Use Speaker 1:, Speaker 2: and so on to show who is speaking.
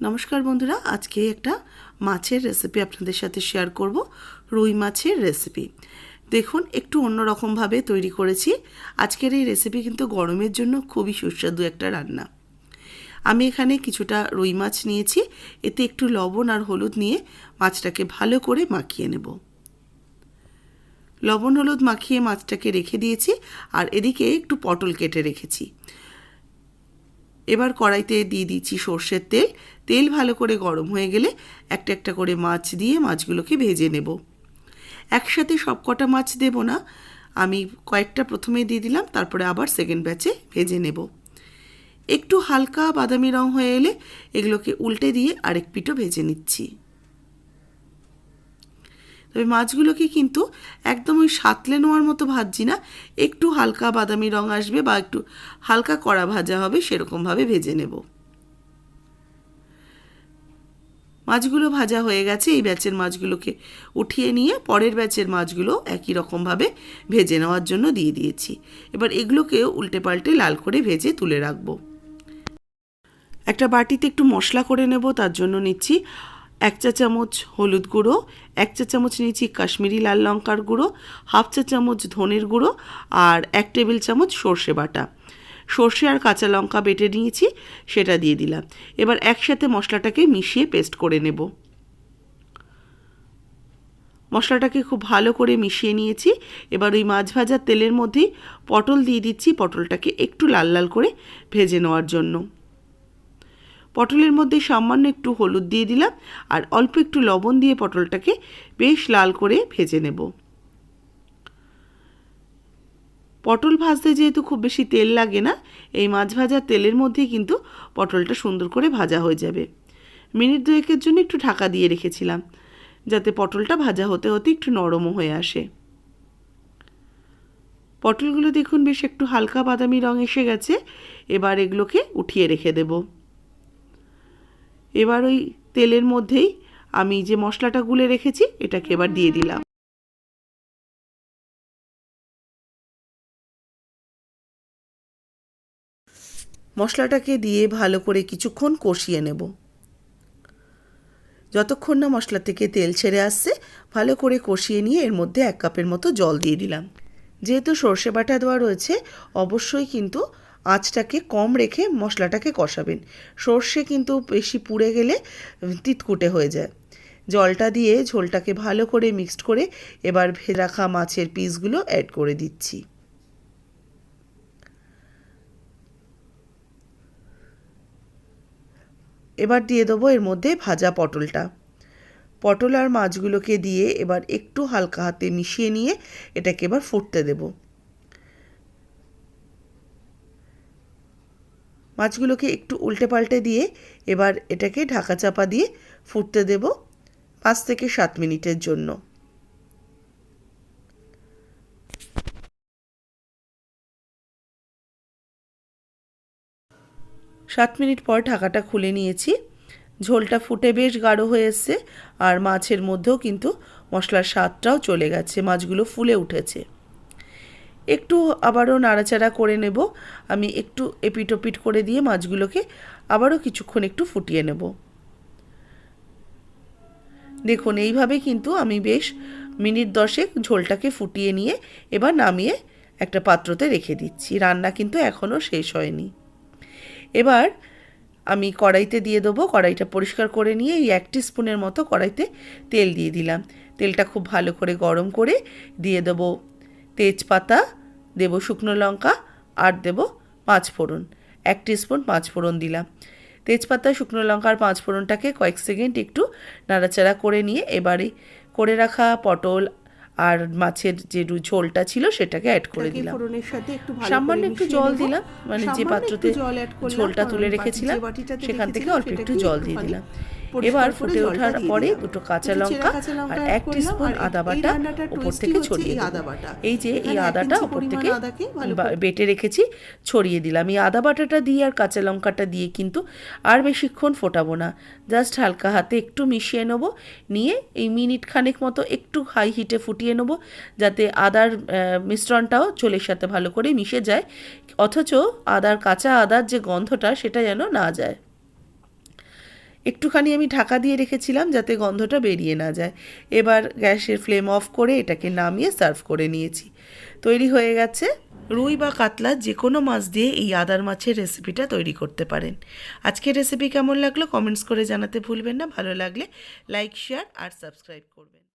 Speaker 1: নমস্কার বন্ধুরা, আজকে একটা মাছের রেসিপি আপনাদের সাথে শেয়ার করব। রুই মাছের রেসিপি দেখুন, একটু অন্যরকমভাবে তৈরি করেছি। আজকের এই রেসিপি কিন্তু গরমের জন্য খুবই সুস্বাদু একটা রান্না। আমি এখানে কিছুটা রুই মাছ নিয়েছি, এতে একটু লবণ আর হলুদ নিয়ে মাছটাকে ভালো করে মাখিয়ে নেব। লবণ হলুদ মাখিয়ে মাছটাকে রেখে দিয়েছি, আর এদিকে একটু পটল কেটে রেখেছি। এবার কড়াইতে দিয়ে দিচ্ছি সর্ষের তেল। তেল ভালো করে গরম হয়ে গেলে একটা একটা করে মাছ দিয়ে মাছগুলোকে ভেজে নেব। একসাথে সব কটা মাছ দেব না, আমি কয়েকটা প্রথমে দিয়ে দিলাম, তারপরে আবার সেকেন্ড ব্যাচে ভেজে নেব। একটু হালকা বাদামি রং হয়ে এলে এগুলোকে উল্টে দিয়ে আরেক পিঠও ভেজে নিচ্ছি। তবে মাছগুলোকে কিন্তু একদম ওই সাতলে নেওয়ার মতো ভাজছি না, একটু হালকা বাদামি রং আসবে বা একটু হালকা কড়া ভাজা হবে সেরকমভাবে ভেজে নেব। মাছগুলো ভাজা হয়ে গেছে। এই ব্যাচের মাছগুলোকে উঠিয়ে নিয়ে পরের ব্যাচের মাছগুলো একই রকমভাবে ভেজে নেওয়ার জন্য দিয়ে দিয়েছি। এবার এগুলোকেও উল্টে পাল্টে লাল করে ভেজে তুলে রাখবো। একটা বাটিতে একটু মশলা করে নেব, তার জন্য নিচ্ছি 1 চা চামচ হলুদ গুঁড়ো, 1 চা চামচ নিচ্ছি কাশ্মীরি লাল লঙ্কার গুঁড়ো, 1/2 চা চামচ ধনের গুঁড়ো আর 1 টেবিল চামচ সর্ষে বাটা। সর্ষে আর কাঁচা লঙ্কা বেটে নিয়েছি, সেটা দিয়ে দিলাম। এবার একসাথে মশলাটাকে মিশিয়ে পেস্ট করে নেব। মশলাটাকে খুব ভালো করে মিশিয়ে নিয়েছি। এবার ওই মাছ ভাজার তেলের মধ্যেই পটল দিয়ে দিচ্ছি, পটলটাকে একটু লাল লাল করে ভেজে নেওয়ার জন্য। পটলের মধ্যে সামান্য একটু হলুদ দিয়ে দিলাম আর অল্প একটু লবণ দিয়ে পটলটাকে বেশ লাল করে ভেজে নেব। পটল ভাজতে যেহেতু খুব বেশি তেল লাগে না, এই মাছ ভাজার তেলের মধ্যেই কিন্তু পটলটা সুন্দর করে ভাজা হয়ে যাবে। মিনিট দুয়েকের জন্য একটু ঢাকা দিয়ে রেখেছিলাম, যাতে পটলটা ভাজা হতে হতে একটু নরমও হয়ে আসে। পটলগুলো দেখুন বেশ একটু হালকা বাদামি রং এসে গেছে। এবার এগুলোকে উঠিয়ে রেখে দেব। এবার ওই তেলের মধ্যেই আমি যে মশলাটা গুলে রেখেছি এটাকে এবার দিয়ে দিলাম। মশলাটাকে দিয়ে ভালো করে কিছুক্ষণ কষিয়ে নেব। যতক্ষণ না মশলা থেকে তেল ছেড়ে আসছে ভালো করে কষিয়ে নিয়ে এর মধ্যে 1 কাপের মতো জল দিয়ে দিলাম। যেহেতু সর্ষে বাটা দেওয়া রয়েছে, অবশ্যই কিন্তু আঁচটাকে কম রেখে মশলাটাকে কষাবেন। সর্ষে কিন্তু বেশি পুড়ে গেলে তিতকুটে হয়ে যায়। জলটা দিয়ে ঝোলটাকে ভালো করে মিক্সড করে এবার ভেজে রাখা মাছের পিসগুলো অ্যাড করে দিচ্ছি। এবার দিয়ে দেবো এর মধ্যে ভাজা পটলটা। পটল আর মাছগুলোকে দিয়ে এবার একটু হালকা হাতে মিশিয়ে নিয়ে এটাকে এবার ফুটতে দেব। মাছগুলোকে একটু উল্টে পাল্টে দিয়ে এবার এটাকে ঢাকা চাপা দিয়ে ফুটতে দেব 5 থেকে 7 মিনিটের জন্য। 7 মিনিট পর ঢাকাটা খুলে নিয়েছি। ঝোলটা ফুটে বেশ গাঢ় হয়ে এসছে, আর মাছের মধ্যেও কিন্তু মশলার স্বাদটাও চলে গেছে, মাছগুলো ফুলে উঠেছে। একটু আবারও নাড়াচাড়া করে নেব। আমি একটু এপিট ওপিট করে দিয়ে মাছগুলোকে আবারও কিছুক্ষণ একটু ফুটিয়ে নেব। দেখুন এইভাবে কিন্তু আমি বেশ মিনিট 10 ঝোলটাকে ফুটিয়ে নিয়ে এবার নামিয়ে একটা পাত্রতে রেখে দিচ্ছি। রান্না কিন্তু এখনও শেষ হয়নি। এবার আমি কড়াইতে দিয়ে দেবো। কড়াইটা পরিষ্কার করে নিয়ে এই 1 টিস্পুনের মতো কড়াইতে তেল দিয়ে দিলাম। তেলটা খুব ভালো করে গরম করে দিয়ে দেবো তেজপাতা, দেবো শুকনো লঙ্কা আর দেবো 5 ফোড়ন। 1 টিস্পুন 5 ফোড়ন দিলাম। তেজপাতা, শুকনো লঙ্কার 5 ফোড়নটাকে কয়েক সেকেন্ড একটু নাড়াচাড়া করে নিয়ে এবারে করে রাখা পটল আর মাছের যে ঝোলটা ছিল সেটাকে অ্যাড করে দিলাম। সামান্য একটু জল দিলাম, মানে যে পাত্রতে ঝোলটা তুলে রেখেছিলাম সেখান থেকে অল্প একটু জল দিয়ে দিলাম। এবার ফুটে ওঠার পরে 2 কাঁচা লঙ্কা আর 1 টিস্পুন আদা বাটা উপর থেকে ছড়িয়ে দেব। এই যে এই আদাটা উপর থেকে বেটে রেখেছি ছড়িয়ে দিলাম। এই আদা বাটাটা দিয়ে আর কাঁচা লঙ্কাটা দিয়ে কিন্তু আর বেশিক্ষণ ফোটাবো না, জাস্ট হালকা হাতে একটু মিশিয়ে নেব। নিয়ে এই মিনিট খানেক মতো একটু হাই হিটে ফুটিয়ে নেব, যাতে আদার মিশ্রণটাও ঝোলের সাথে ভালো করে মিশে যায়, অথচ কাঁচা আদার যে গন্ধটা সেটা যেন না যায়। একটুখানি আমি ঢাকা দিয়ে রেখেছিলাম যাতে গন্ধটা বেরিয়ে না যায়। এবার গ্যাসের ফ্লেম অফ করে এটাকে নামিয়ে সার্ভ করে নিয়েছি। তৈরি হয়ে গেছে। রুই বা কাতলা যে কোনো মাছ দিয়ে এই আদার মাছের রেসিপিটা তৈরি করতে পারেন। আজকের রেসিপি কেমন লাগলো কমেন্টস করে জানাতে ভুলবেন না। ভালো লাগলে লাইক, শেয়ার আর সাবস্ক্রাইব করবেন।